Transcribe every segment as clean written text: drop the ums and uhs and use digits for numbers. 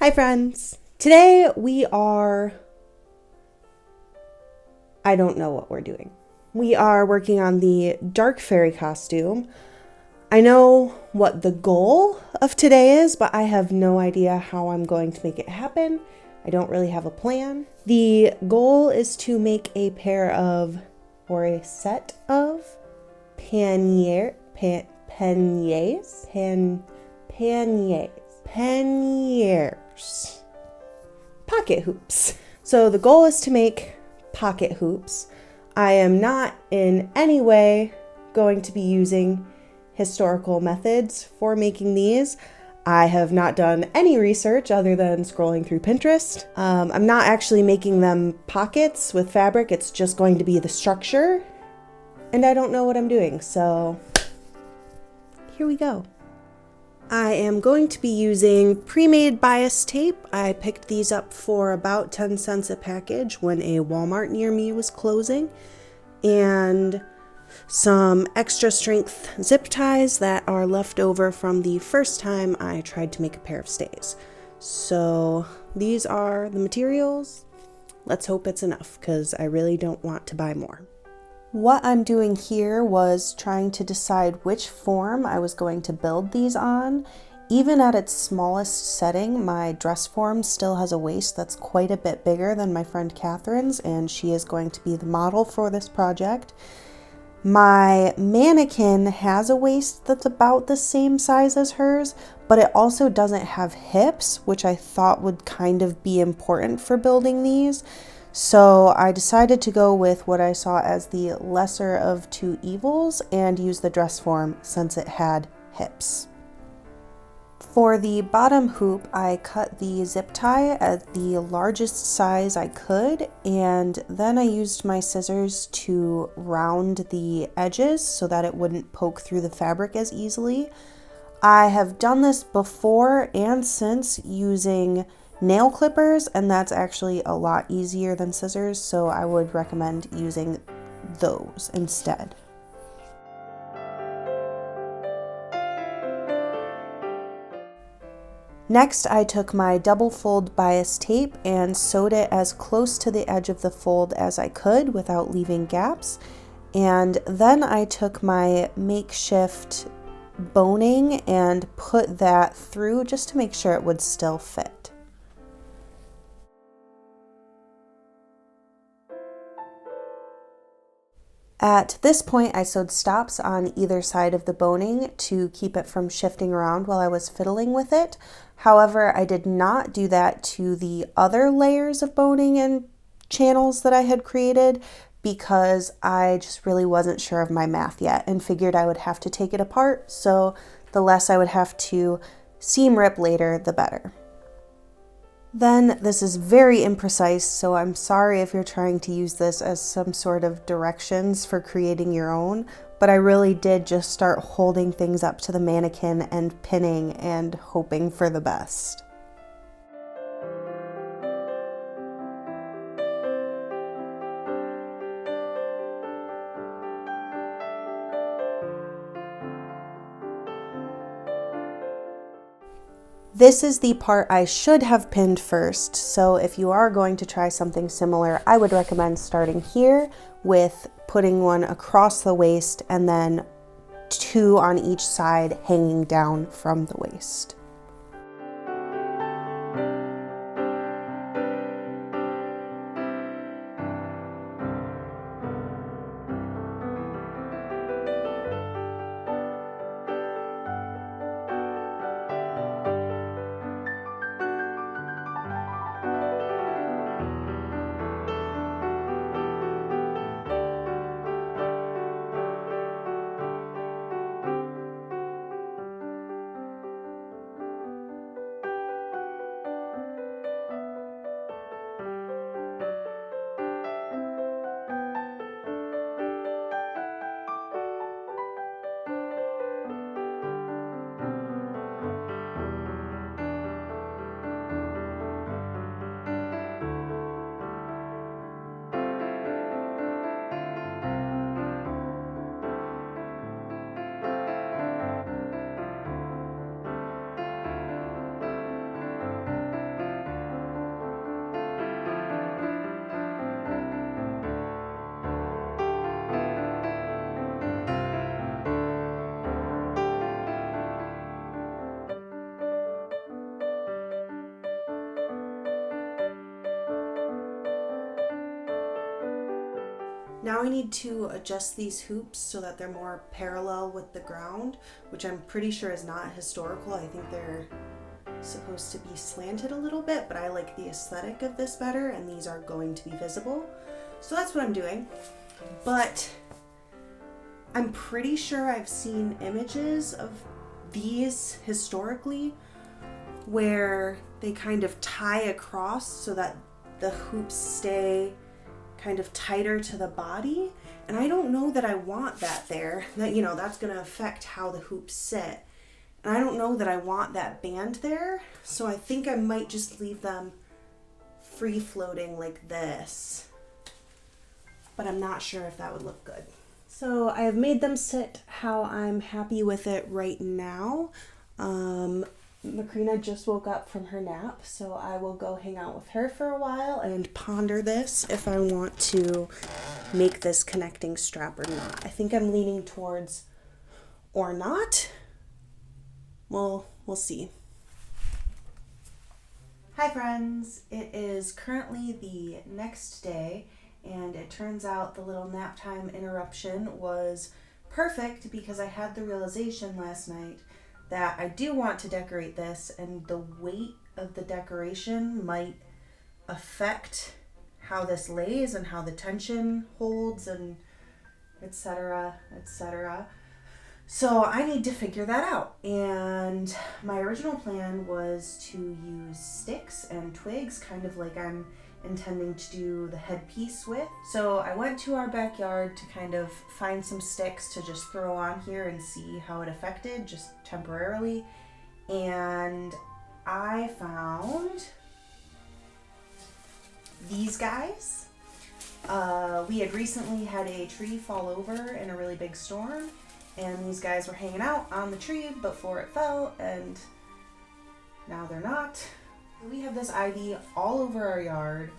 Hi friends! Today I don't know what we're doing. We are working on the dark fairy costume. I know what the goal of today is, but I have no idea how I'm going to make it happen. I don't really have a plan. The goal is to make a set of panniers pocket hoops. So the goal is to make pocket hoops. I am not in any way going to be using historical methods for making these. I have not done any research other than scrolling through Pinterest. I'm not actually making them pockets with fabric. It's just going to be the structure. And I don't know what I'm doing, so here we go. I am going to be using pre-made bias tape. I picked these up for about 10 cents a package when a Walmart near me was closing, and some extra strength zip ties that are left over from the first time I tried to make a pair of stays. So these are the materials. Let's hope it's enough because I really don't want to buy more. What I'm doing here was trying to decide which form I was going to build these on. Even at its smallest setting, my dress form still has a waist that's quite a bit bigger than my friend Katherine's, and she is going to be the model for this project. My mannequin has a waist that's about the same size as hers, but it also doesn't have hips, which I thought would kind of be important for building these. So I decided to go with what I saw as the lesser of two evils and use the dress form since it had hips. For the bottom hoop, I cut the zip tie at the largest size I could, and then I used my scissors to round the edges so that it wouldn't poke through the fabric as easily. I have done this before and since using nail clippers, and that's actually a lot easier than scissors, so I would recommend using those instead. Next, I took my double fold bias tape and sewed it as close to the edge of the fold as I could without leaving gaps. And then I took my makeshift boning and put that through just to make sure it would still fit. At this point, I sewed stops on either side of the boning to keep it from shifting around while I was fiddling with it. However, I did not do that to the other layers of boning and channels that I had created because I just really wasn't sure of my math yet and figured I would have to take it apart, so the less I would have to seam rip later, the better. Then this is very imprecise, so I'm sorry if you're trying to use this as some sort of directions for creating your own, but I really did just start holding things up to the mannequin and pinning and hoping for the best. This is the part I should have pinned first, so if you are going to try something similar, I would recommend starting here with putting one across the waist and then two on each side hanging down from the waist. Now I need to adjust these hoops so that they're more parallel with the ground, which I'm pretty sure is not historical. I think they're supposed to be slanted a little bit, but I like the aesthetic of this better, and these are going to be visible. So that's what I'm doing. But I'm pretty sure I've seen images of these historically where they kind of tie across so that the hoops stay kind of tighter to the body, and I don't know that I want that there. That, you know, that's going to affect how the hoops sit, and I don't know that I want that band there, so I think I might just leave them free floating like this, but I'm not sure if that would look good. So I have made them sit how I'm happy with it right now. Macrina just woke up from her nap, so I will go hang out with her for a while and ponder this if I want to make this connecting strap or not. I think I'm leaning towards or not. Well, we'll see. Hi friends, it is currently the next day, and it turns out the little nap time interruption was perfect because I had the realization last night that I do want to decorate this, and the weight of the decoration might affect how this lays and how the tension holds and etc., etc. So I need to figure that out, and my original plan was to use sticks and twigs, kind of like I'm intending to do the headpiece with. So I went to our backyard to kind of find some sticks to just throw on here and see how it affected, just temporarily. And I found these guys. We had recently had a tree fall over in a really big storm, and these guys were hanging out on the tree before it fell, and now they're not. We have this ivy all over our yard.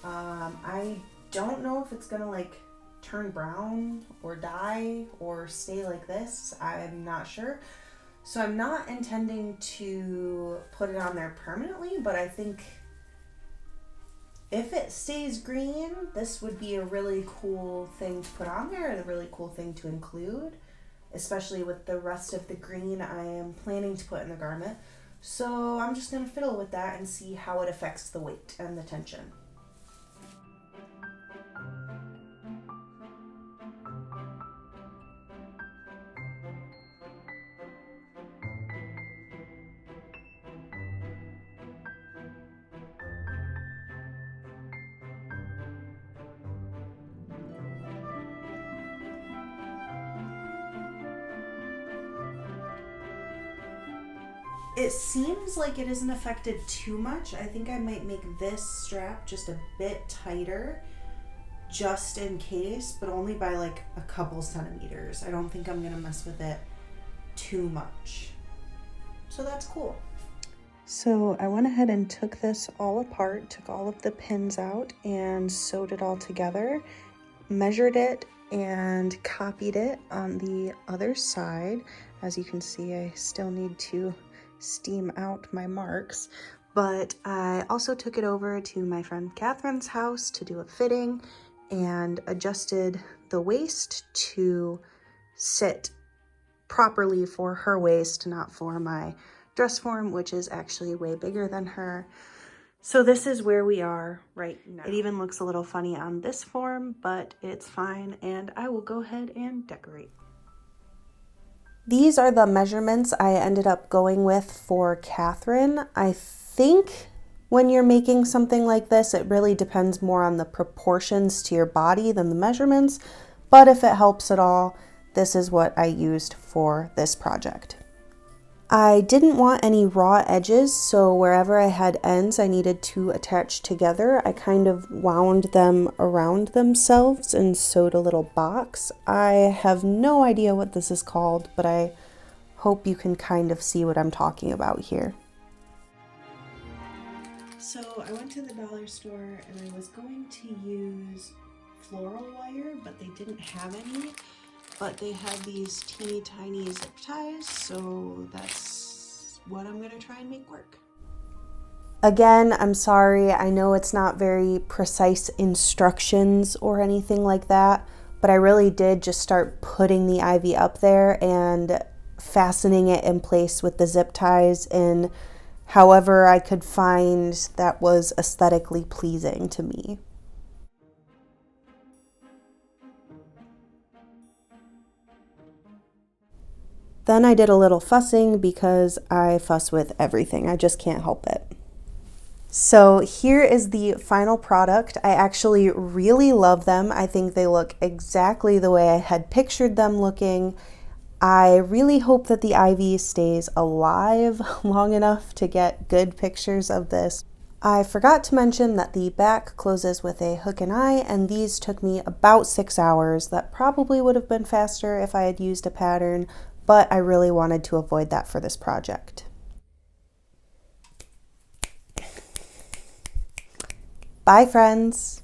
I don't know if it's gonna like turn brown or die or stay like this. I'm not sure. So I'm not intending to put it on there permanently, but I think if it stays green, this would be a really cool thing to put on there, a really cool thing to include, especially with the rest of the green I am planning to put in the garment. So I'm just going to fiddle with that and see how it affects the weight and the tension. It seems like it isn't affected too much. I think I might make this strap just a bit tighter just in case, but only by like a couple centimeters. I don't think I'm gonna mess with it too much. So that's cool. So I went ahead and took this all apart, took all of the pins out and sewed it all together, measured it and copied it on the other side. As you can see, I still need to steam out my marks, but I also took it over to my friend Katherine's house to do a fitting and adjusted the waist to sit properly for her waist, not for my dress form, which is actually way bigger than her. So this is where we are right now. It even looks a little funny on this form, but it's fine, and I will go ahead and decorate. These are the measurements I ended up going with for Katherine. I think when you're making something like this, it really depends more on the proportions to your body than the measurements, but if it helps at all, this is what I used for this project. I didn't want any raw edges, so wherever I had ends I needed to attach together, I kind of wound them around themselves and sewed a little box. I have no idea what this is called, but I hope you can kind of see what I'm talking about here. So I went to the dollar store and I was going to use floral wire, but they didn't have any. But they had these teeny tiny zip ties, so that's what I'm gonna try and make work. Again, I'm sorry, I know it's not very precise instructions or anything like that, but I really did just start putting the ivy up there and fastening it in place with the zip ties in however I could find that was aesthetically pleasing to me. Then I did a little fussing because I fuss with everything. I just can't help it. So here is the final product. I actually really love them. I think they look exactly the way I had pictured them looking. I really hope that the ivy stays alive long enough to get good pictures of this. I forgot to mention that the back closes with a hook and eye, and these took me about 6 hours. That probably would have been faster if I had used a pattern, but I really wanted to avoid that for this project. Bye, friends.